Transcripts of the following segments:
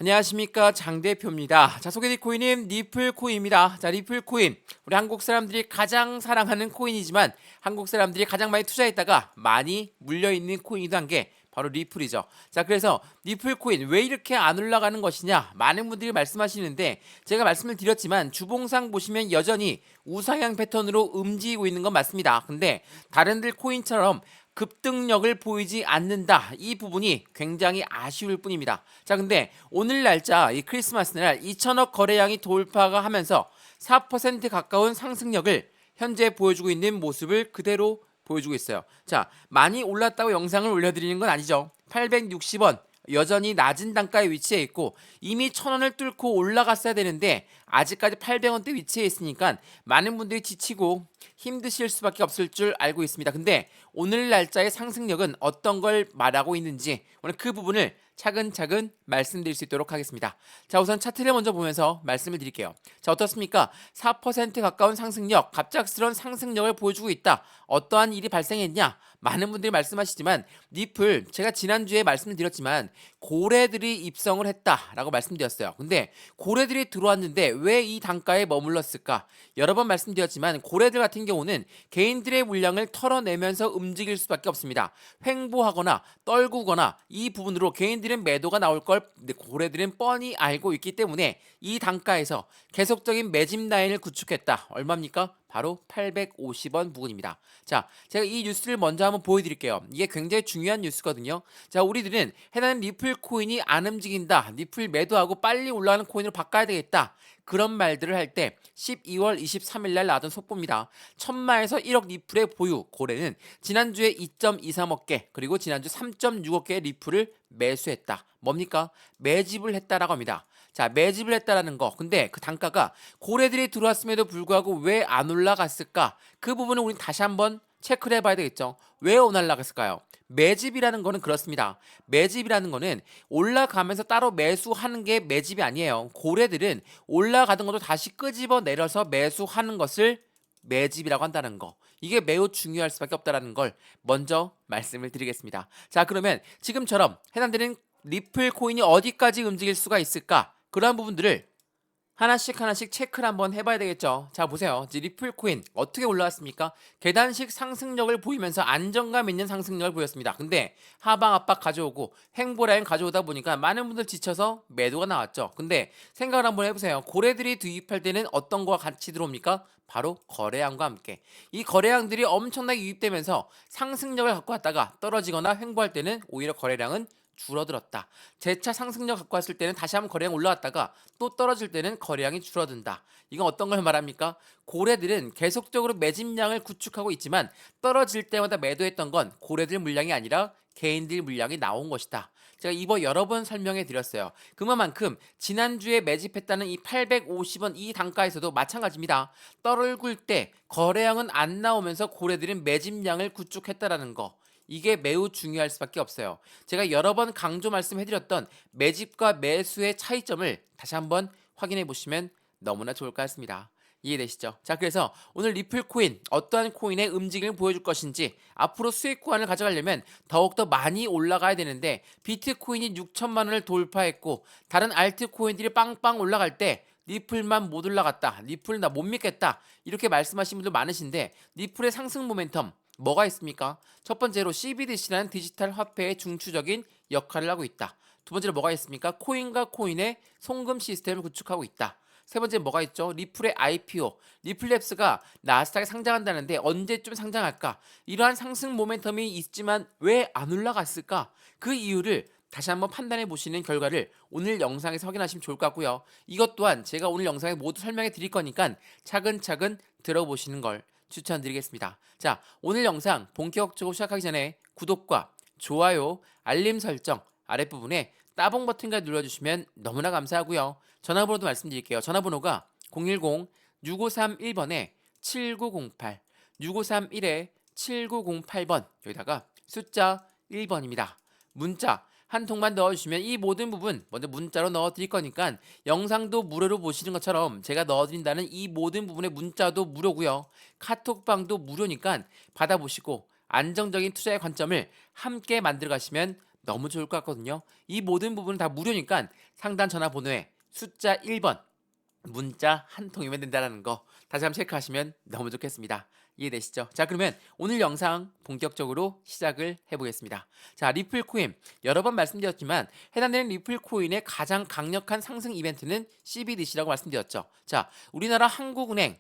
안녕하십니까, 장 대표입니다. 자, 소개드릴 코인은 리플코인입니다. 자, 리플코인, 우리 한국 사람들이 가장 사랑하는 코인이지만 한국 사람들이 가장 많이 투자했다가 많이 물려있는 코인이기도 한 게 바로 리플이죠. 자, 그래서 리플코인 왜 이렇게 안 올라가는 것이냐, 많은 분들이 말씀하시는데 제가 말씀을 드렸지만 주봉상 보시면 여전히 우상향 패턴으로 움직이고 있는 건 맞습니다. 근데 다른들 코인처럼 급등력을 보이지 않는다. 이 부분이 굉장히 아쉬울 뿐입니다. 자, 근데 오늘 날짜 이 크리스마스 날 2천억 거래량이 돌파가 하면서 4% 가까운 상승력을 현재 보여주고 있는 모습을 그대로 보여주고 있어요. 자, 많이 올랐다고 영상을 올려드리는 건 아니죠. 860원 여전히 낮은 단가에 위치해 있고 이미 1,000원을 뚫고 올라갔어야 되는데 아직까지 800원대 위치해 있으니까 많은 분들이 지치고 힘드실 수밖에 없을 줄 알고 있습니다. 근데 오늘 날짜의 상승력은 어떤 걸 말하고 있는지 오늘 그 부분을 차근차근 말씀드릴 수 있도록 하겠습니다. 자, 우선 차트를 먼저 보면서 말씀을 드릴게요. 자, 어떻습니까? 4% 가까운 상승력, 갑작스러운 상승력을 보여주고 있다. 어떠한 일이 발생했냐? 많은 분들이 말씀하시지만 리플, 제가 지난주에 말씀을 드렸지만 고래들이 입성을 했다라고 말씀드렸어요. 근데 고래들이 들어왔는데 왜 이 단가에 머물렀을까? 여러 번 말씀드렸지만 고래들 같은 경우는 개인들의 물량을 털어내면서 움직일 수밖에 없습니다. 횡보하거나 떨구거나 이 부분으로 개인들은 매도가 나올 걸 고래들은 뻔히 알고 있기 때문에 이 단가에서 계속적인 매집 라인을 구축했다. 얼마입니까? 바로 850원 부근입니다. 자, 제가 이 뉴스를 먼저 한번 보여드릴게요. 이게 굉장히 중요한 뉴스거든요. 자, 우리들은 해당 리플 코인이 안 움직인다. 리플 매도하고 빨리 올라가는 코인으로 바꿔야 되겠다. 그런 말들을 할 때 12월 23일 날 나왔던 속보입니다. 천마에서 1억 리플의 보유 고래는 지난주에 2.23억 개 그리고 지난주 3.6억 개의 리플을 매수했다. 뭡니까? 매집을 했다라고 합니다. 자, 매집을 했다라는 거. 근데 그 단가가 고래들이 들어왔음에도 불구하고 왜 안 올라갔을까? 그 부분은 우린 다시 한번 체크를 해봐야 되겠죠. 왜 안 올라갔을까요? 매집이라는 거는 그렇습니다. 매집이라는 거는 올라가면서 따로 매수하는 게 매집이 아니에요. 고래들은 올라가던 것도 다시 끄집어 내려서 매수하는 것을 매집이라고 한다는 거. 이게 매우 중요할 수밖에 없다는 걸 먼저 말씀을 드리겠습니다. 자, 그러면 지금처럼 해당되는 리플 코인이 어디까지 움직일 수가 있을까? 그러한 부분들을 하나씩 체크를 한번 해봐야 되겠죠. 자, 보세요. 이제 리플 코인 어떻게 올라왔습니까? 계단식 상승력을 보이면서 안정감 있는 상승력을 보였습니다. 근데 하방 압박 가져오고 횡보 라인 가져오다 보니까 많은 분들 지쳐서 매도가 나왔죠. 근데 생각을 한번 해보세요. 고래들이 투입할 때는 어떤 거와 같이 들어옵니까? 바로 거래량과 함께. 이 거래량들이 엄청나게 유입되면서 상승력을 갖고 왔다가 떨어지거나 횡보할 때는 오히려 거래량은 줄어들었다. 재차 상승력 갖고 왔을 때는 다시 한번 거래량 올라왔다가 또 떨어질 때는 거래량이 줄어든다. 이건 어떤 걸 말합니까? 고래들은 계속적으로 매집량을 구축하고 있지만 떨어질 때마다 매도했던 건 고래들 물량이 아니라 개인들 물량이 나온 것이다. 제가 이번 여러 번 설명해 드렸어요. 그만큼 지난주에 매집했다는 이 850원 이 단가에서도 마찬가지입니다. 떨굴 때 거래량은 안 나오면서 고래들은 매집량을 구축했다라는 거. 이게 매우 중요할 수밖에 없어요. 제가 여러 번 강조 말씀해드렸던 매집과 매수의 차이점을 다시 한번 확인해 보시면 너무나 좋을 것 같습니다. 이해되시죠? 자, 그래서 오늘 리플 코인 어떠한 코인의 움직임을 보여줄 것인지 앞으로 수익 구간을 가져가려면 더욱더 많이 올라가야 되는데 비트코인이 6천만 원을 돌파했고 다른 알트 코인들이 빵빵 올라갈 때 리플만 못 올라갔다. 리플 나 못 믿겠다. 이렇게 말씀하신 분들 많으신데 리플의 상승 모멘텀 뭐가 있습니까? 첫 번째로 CBDC라는 디지털 화폐의 중추적인 역할을 하고 있다. 두 번째로 뭐가 있습니까? 코인과 코인의 송금 시스템을 구축하고 있다. 세 번째 뭐가 있죠? 리플의 IPO, 리플랩스가 나스닥에 상장한다는데 언제쯤 상장할까? 이러한 상승 모멘텀이 있지만 왜 안 올라갔을까? 그 이유를 다시 한번 판단해 보시는 결과를 오늘 영상에서 확인하시면 좋을 것 같고요. 이것 또한 제가 오늘 영상에 모두 설명해 드릴 거니까 차근차근 들어보시는 걸 추천드리겠습니다. 자, 오늘 영상 본격적으로 시작하기 전에 구독과 좋아요, 알림 설정 아랫부분에 따봉 버튼까지 눌러주시면 너무나 감사하고요. 전화번호도 말씀드릴게요. 전화번호가 010-6531번에 7908, 6531에 7908번 여기다가 숫자 1번입니다. 문자 한 통만 넣어주시면 이 모든 부분 먼저 문자로 넣어드릴 거니까 영상도 무료로 보시는 것처럼 제가 넣어드린다는 이 모든 부분의 문자도 무료고요. 카톡방도 무료니까 받아보시고 안정적인 투자의 관점을 함께 만들어 가시면 너무 좋을 것 같거든요. 이 모든 부분은 다 무료니까 상단 전화번호에 숫자 1번 문자 한 통이면 된다는 거 다시 한번 체크하시면 너무 좋겠습니다. 이해되시죠? 자, 그러면 오늘 영상 본격적으로 시작을 해보겠습니다. 자, 리플 코인 여러 번 말씀드렸지만 해당되는 리플 코인의 가장 강력한 상승 이벤트는 CBDC라고 말씀드렸죠. 자, 우리나라 한국은행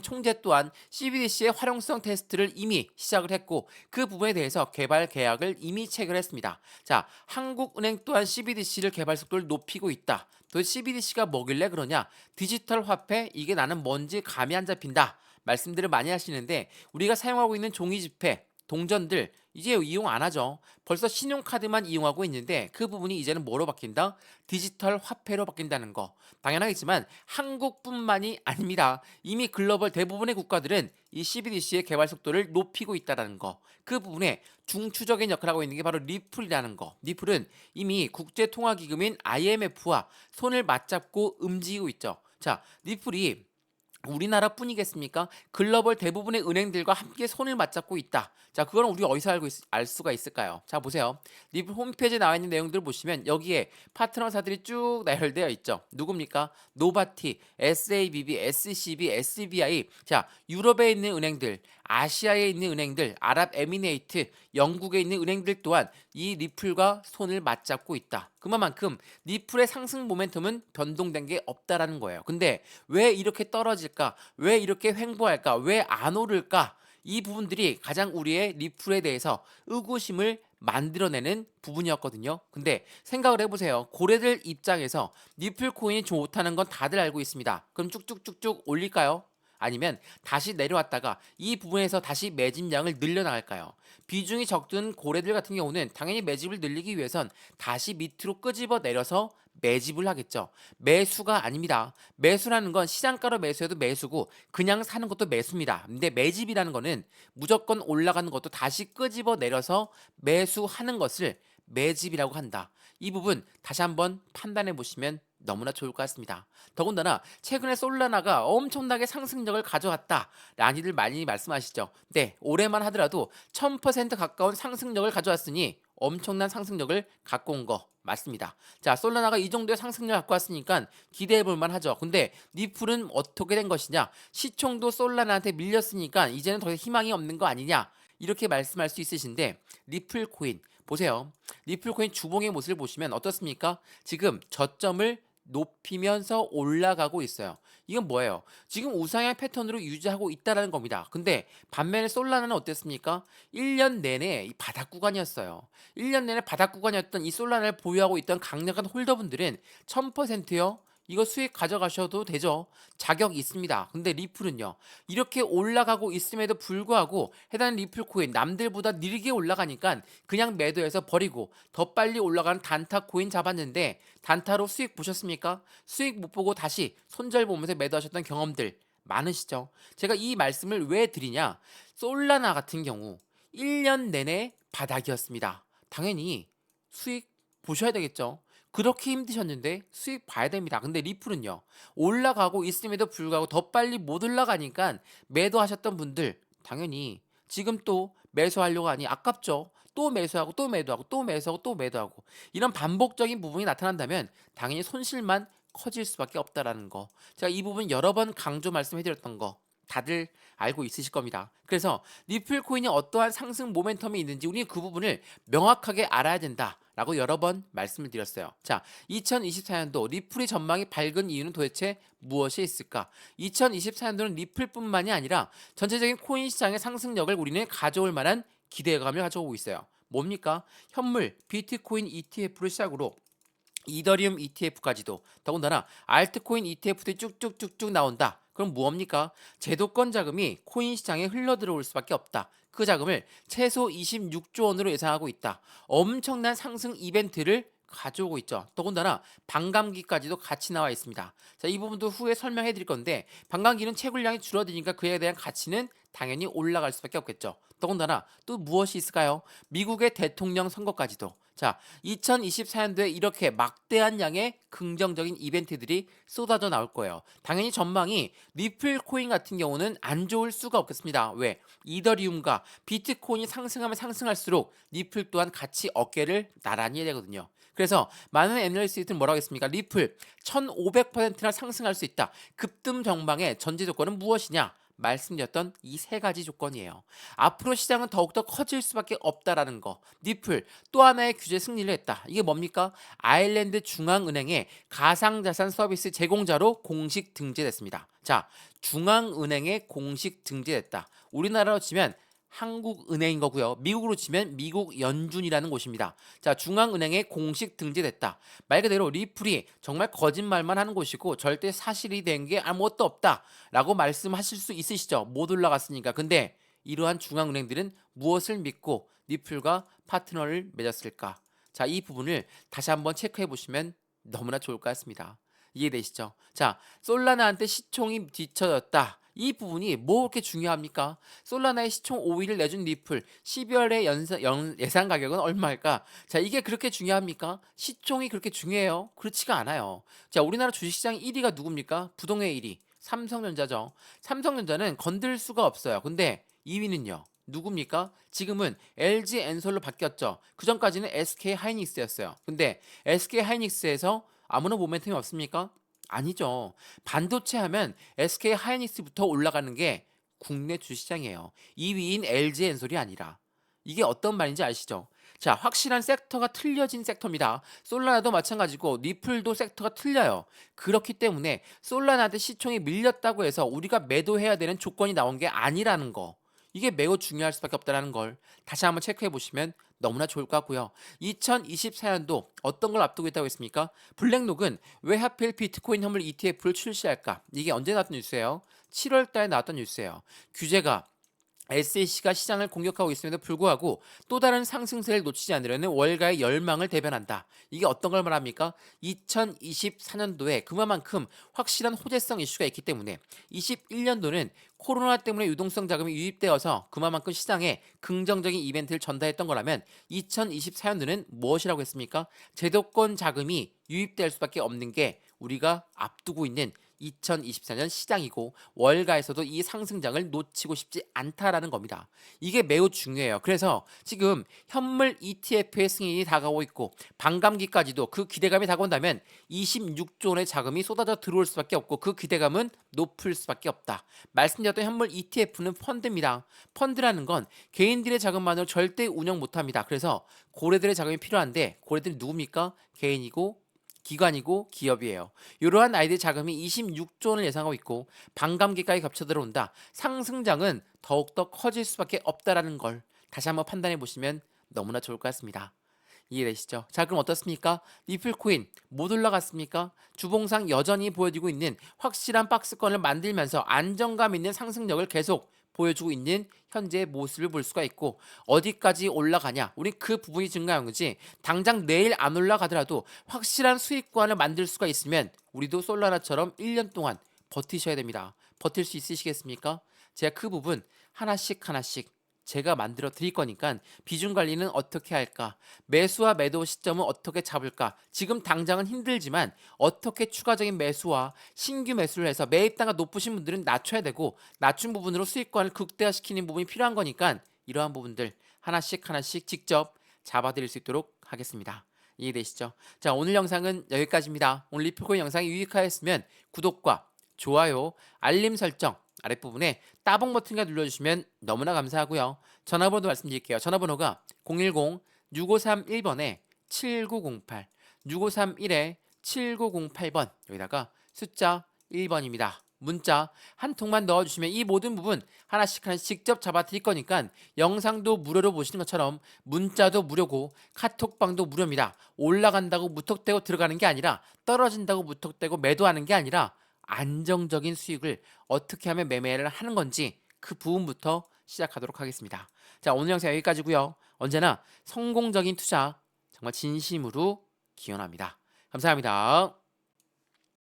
총재 또한 CBDC의 활용성 테스트를 이미 시작을 했고 그 부분에 대해서 개발 계약을 이미 체결했습니다. 자, 한국은행 또한 CBDC를 개발 속도를 높이고 있다. 또 CBDC가 뭐길래 그러냐? 디지털 화폐 이게 나는 뭔지 감이 안 잡힌다. 말씀들을 많이 하시는데 우리가 사용하고 있는 종이 지폐, 동전들 이제 이용 안 하죠. 벌써 신용카드만 이용하고 있는데 그 부분이 이제는 뭐로 바뀐다? 디지털 화폐로 바뀐다는 거. 당연하겠지만 한국뿐만이 아닙니다. 이미 글로벌 대부분의 국가들은 이 CBDC의 개발 속도를 높이고 있다는 거. 그 부분에 중추적인 역할을 하고 있는 게 바로 리플이라는 거. 리플은 이미 국제통화기금인 IMF와 손을 맞잡고 움직이고 있죠. 자, 리플이 우리나라뿐이겠습니까? 글로벌 대부분의 은행들과 함께 손을 맞잡고 있다. 자, 그거는 우리가 어디서 알 수가 있을까요? 자, 보세요. 리플 홈페이지에 나와 있는 내용들을 보시면 여기에 파트너사들이 쭉 나열되어 있죠. 누굽니까? 노바티, SABB, SCB, SBI. 자, 유럽에 있는 은행들, 아시아에 있는 은행들, 아랍에미레이트, 영국에 있는 은행들 또한 이 리플과 손을 맞잡고 있다. 그만큼 리플의 상승 모멘텀은 변동된 게 없다라는 거예요. 근데 왜 이렇게 떨어질까? 왜 이렇게 횡보할까? 왜 안 오를까? 이 부분들이 가장 우리의 리플에 대해서 의구심을 만들어내는 부분이었거든요. 근데 생각을 해보세요. 고래들 입장에서 리플 코인이 좋다는 건 다들 알고 있습니다. 그럼 쭉쭉쭉쭉 올릴까요? 아니면 다시 내려왔다가 이 부분에서 다시 매집량을 늘려나갈까요? 비중이 적든 고래들 같은 경우는 당연히 매집을 늘리기 위해선 다시 밑으로 끄집어 내려서 매집을 하겠죠. 매수가 아닙니다. 매수라는 건 시장가로 매수해도 매수고 그냥 사는 것도 매수입니다. 근데 매집이라는 거는 무조건 올라가는 것도 다시 끄집어 내려서 매수하는 것을 매집이라고 한다. 이 부분 다시 한번 판단해 보시면 너무나 좋을 것 같습니다. 더군다나 최근에 솔라나가 엄청나게 상승력을 가져왔다. 많이들 많이 말씀하시죠. 네, 올해만 하더라도 1000% 가까운 상승력을 가져왔으니 엄청난 상승력을 갖고 온 거 맞습니다. 자, 솔라나가 이 정도의 상승력을 갖고 왔으니까 기대해 볼 만하죠. 근데 리플은 어떻게 된 것이냐? 시총도 솔라나한테 밀렸으니까 이제는 더 희망이 없는 거 아니냐? 이렇게 말씀할 수 있으신데 리플 코인 보세요. 리플 코인 주봉의 모습을 보시면 어떻습니까? 지금 저점을 높이면서 올라가고 있어요. 이건 뭐예요? 지금 우상향 패턴으로 유지하고 있다라는 겁니다. 근데 반면에 솔라나는 어땠습니까? 1년 내내 이 바닥 구간이었어요. 1년 내내 바닥 구간이었던 이 솔라나를 보유하고 있던 강력한 홀더분들은 1000%요. 이거 수익 가져가셔도 되죠. 자격 있습니다. 근데 리플은요. 이렇게 올라가고 있음에도 불구하고 해당 리플 코인 남들보다 느리게 올라가니까 그냥 매도해서 버리고 더 빨리 올라가는 단타 코인 잡았는데 단타로 수익 보셨습니까? 수익 못 보고 다시 손절 보면서 매도하셨던 경험들 많으시죠? 제가 이 말씀을 왜 드리냐? 솔라나 같은 경우 1년 내내 바닥이었습니다. 당연히 수익 보셔야 되겠죠. 그렇게 힘드셨는데 수익 봐야 됩니다. 근데 리플은요. 올라가고 있음에도 불구하고 더 빨리 못 올라가니까 매도하셨던 분들 당연히 지금 또 매수하려고 하니 아깝죠. 또 매수하고 또 매도하고 또 매수하고 또 매도하고 이런 반복적인 부분이 나타난다면 당연히 손실만 커질 수밖에 없다라는 거. 제가 이 부분 여러 번 강조 말씀해드렸던 거 다들 알고 있으실 겁니다. 그래서 리플 코인이 어떠한 상승 모멘텀이 있는지 우리 그 부분을 명확하게 알아야 된다라고 여러 번 말씀을 드렸어요. 자, 2024년도 리플의 전망이 밝은 이유는 도대체 무엇이 있을까? 2024년도는 리플뿐만이 아니라 전체적인 코인 시장의 상승력을 우리는 가져올 만한 기대감을 가져오고 있어요. 뭡니까? 현물, 비트코인 ETF를 시작으로 이더리움 ETF까지도 더군다나 알트코인 ETF들이 쭉쭉쭉쭉 나온다. 그럼 뭐합니까? 제도권 자금이 코인 시장에 흘러 들어올 수밖에 없다. 그 자금을 최소 26조 원으로 예상하고 있다. 엄청난 상승 이벤트를 가져오고 있죠. 더군다나 반감기까지도 같이 나와 있습니다. 자, 이 부분도 후에 설명해 드릴 건데 반감기는 채굴량이 줄어드니까 그에 대한 가치는 당연히 올라갈 수밖에 없겠죠. 더군다나 또 무엇이 있을까요? 미국의 대통령 선거까지도. 자, 2024년도에 이렇게 막대한 양의 긍정적인 이벤트들이 쏟아져 나올 거예요. 당연히 전망이 리플 코인 같은 경우는 안 좋을 수가 없겠습니다. 왜? 이더리움과 비트코인이 상승하면 상승할수록 리플 또한 같이 어깨를 나란히 해야 되거든요. 그래서 많은 애널리스트들은 뭐라고 했습니까? 리플 1500%나 상승할 수 있다. 급등 전망의 전제 조건은 무엇이냐? 말씀드렸던 이 세 가지 조건이에요. 앞으로 시장은 더욱더 커질 수밖에 없다라는 거. 리플 또 하나의 규제 승리를 했다. 이게 뭡니까? 아일랜드 중앙은행의 가상자산 서비스 제공자로 공식 등재됐습니다. 자, 중앙은행에 공식 등재됐다. 우리나라로 치면 한국은행인 거고요. 미국으로 치면 미국 연준이라는 곳입니다. 자, 중앙은행에 공식 등재됐다. 말 그대로 리플이 정말 거짓말만 하는 곳이고 절대 사실이 된 게 아무것도 없다라고 말씀하실 수 있으시죠. 못 올라갔으니까. 근데 이러한 중앙은행들은 무엇을 믿고 리플과 파트너를 맺었을까? 자, 이 부분을 다시 한번 체크해 보시면 너무나 좋을 것 같습니다. 이해되시죠? 자, 솔라나한테 시총이 뒤처졌다. 이 부분이 뭐 그렇게 중요합니까? 솔라나의 시총 5위를 내준 리플 12월의 예상 가격은 얼마일까? 자, 이게 그렇게 중요합니까? 시총이 그렇게 중요해요? 그렇지가 않아요. 자, 우리나라 주식시장 1위가 누굽니까? 부동의 1위 삼성전자죠. 삼성전자는 건들 수가 없어요. 근데 2위는요. 누굽니까? 지금은 LG 엔솔로 바뀌었죠. 그 전까지는 SK 하이닉스였어요. 근데 SK 하이닉스에서 아무런 모멘텀이 없습니까? 아니죠. 반도체 하면 SK 하이닉스부터 올라가는 게 국내 주시장이에요. 2위인 LG 엔솔이 아니라. 이게 어떤 말인지 아시죠? 자, 확실한 섹터가 틀려진 섹터입니다. 솔라나도 마찬가지고 리플도 섹터가 틀려요. 그렇기 때문에 솔라나한테 시총이 밀렸다고 해서 우리가 매도해야 되는 조건이 나온 게 아니라는 거. 이게 매우 중요할 수밖에 없다는 걸 다시 한번 체크해 보시면 너무나 좋을 것 같고요. 2024년도 어떤 걸 앞두고 있다고 했습니까? 블랙록은 왜 하필 비트코인 화물 ETF를 출시할까? 이게 언제 나왔던 뉴스예요? 7월 달에 나왔던 뉴스예요. 규제가 SEC가 시장을 공격하고 있음에도 불구하고 또 다른 상승세를 놓치지 않으려는 월가의 열망을 대변한다. 이게 어떤 걸 말합니까? 2024년도에 그만큼 확실한 호재성 이슈가 있기 때문에 21년도는 코로나 때문에 유동성 자금이 유입되어서 그만큼 시장에 긍정적인 이벤트를 전달했던 거라면 2024년도는 무엇이라고 했습니까? 제도권 자금이 유입될 수밖에 없는 게 우리가 앞두고 있는 2024년 시장이고 월가에서도 이 상승장을 놓치고 싶지 않다라는 겁니다. 이게 매우 중요해요. 그래서 지금 현물 ETF의 승인이 다가오고 있고 반감기까지도 그 기대감이 다가온다면 26조 원의 자금이 쏟아져 들어올 수밖에 없고 그 기대감은 높을 수밖에 없다. 말씀드렸던 현물 ETF는 펀드입니다. 펀드라는 건 개인들의 자금만으로 절대 운영 못합니다. 그래서 고래들의 자금이 필요한데 고래들이 누굽니까? 개인이고 기관이고 기업이에요. 이러한 아이들 자금이 26조 원을 예상하고 있고 반감기까지 겹쳐 들어온다. 상승장은 더욱더 커질 수밖에 없다라는 걸 다시 한번 판단해 보시면 너무나 좋을 것 같습니다. 이해되시죠? 자, 그럼 어떻습니까? 리플코인 못 올라갔습니까? 주봉상 여전히 보여지고 있는 확실한 박스권을 만들면서 안정감 있는 상승력을 계속 보여주고 있는 현재의 모습을 볼 수가 있고 어디까지 올라가냐? 우리 그 부분이 중요한 거지. 당장 내일 안 올라가더라도 확실한 수익권을 만들 수가 있으면 우리도 솔라나처럼 1년 동안 버티셔야 됩니다. 버틸 수 있으시겠습니까? 제가 그 부분 하나씩 제가 만들어 드릴 거니까 비중 관리는 어떻게 할까? 매수와 매도 시점은 어떻게 잡을까? 지금 당장은 힘들지만 어떻게 추가적인 매수와 신규 매수를 해서 매입단가 높으신 분들은 낮춰야 되고 낮춘 부분으로 수익권을 극대화시키는 부분이 필요한 거니까 이러한 부분들 하나씩 직접 잡아드릴 수 있도록 하겠습니다. 이해되시죠? 자, 오늘 영상은 여기까지입니다. 오늘 리플코인 영상이 유익하였으면 구독과 좋아요, 알림 설정 아랫부분에 따봉 버튼을 눌러주시면 너무나 감사하고요. 전화번호도 말씀드릴게요. 전화번호가 010-6531번에 7908 6531-7908번 여기다가 숫자 1번입니다. 문자 한 통만 넣어주시면 이 모든 부분 하나씩 직접 잡아 드릴 거니까 영상도 무료로 보시는 것처럼 문자도 무료고 카톡방도 무료입니다. 올라간다고 무턱대고 들어가는 게 아니라 떨어진다고 무턱대고 매도하는 게 아니라 안정적인 수익을 어떻게 하면 매매를 하는 건지 그 부분부터 시작하도록 하겠습니다. 자, 오늘 영상 여기까지고요. 언제나 성공적인 투자 정말 진심으로 기원합니다. 감사합니다.